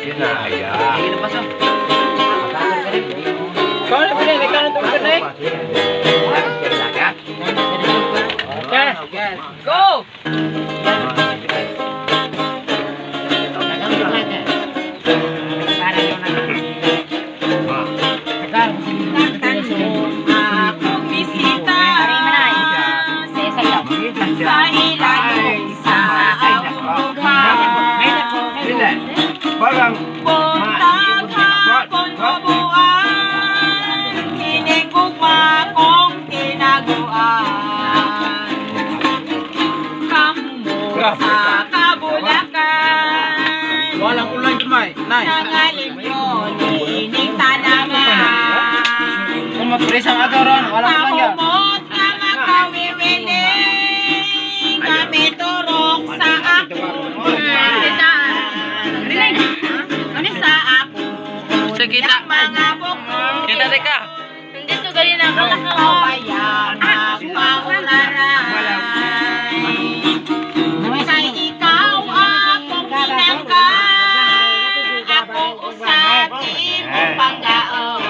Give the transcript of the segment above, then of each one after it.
Yun na, ya. Kau nak pilih dekat untuk naik. Okay. Go. Barang Punta kahapon bubuan, hinigugma kong tinaguan. Kamu sa kabulakan, Walang ulan cumay. Nay. nangalim yun, ining tanaman. Kung magpresang adoron, walang ulan yan. Mahumot nga makawiwiling, kami turok sa ako. Ano sa ako? Sa kita. Mga buko. Kita teka. Hindi to galing ang kapayan ang maularan. Kay ikaw akong pinanggan, akong usap imo panggaon.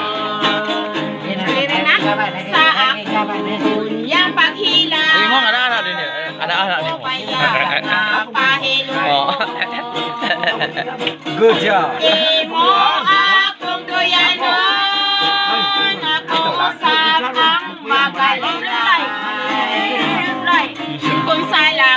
Sa ako yang paghila. Uy mo, ana-ana din yan. Ana-ana din mo. Payan na pahilo. good job. Imo akong doyanon, ako usap ang magalilay. Kung sala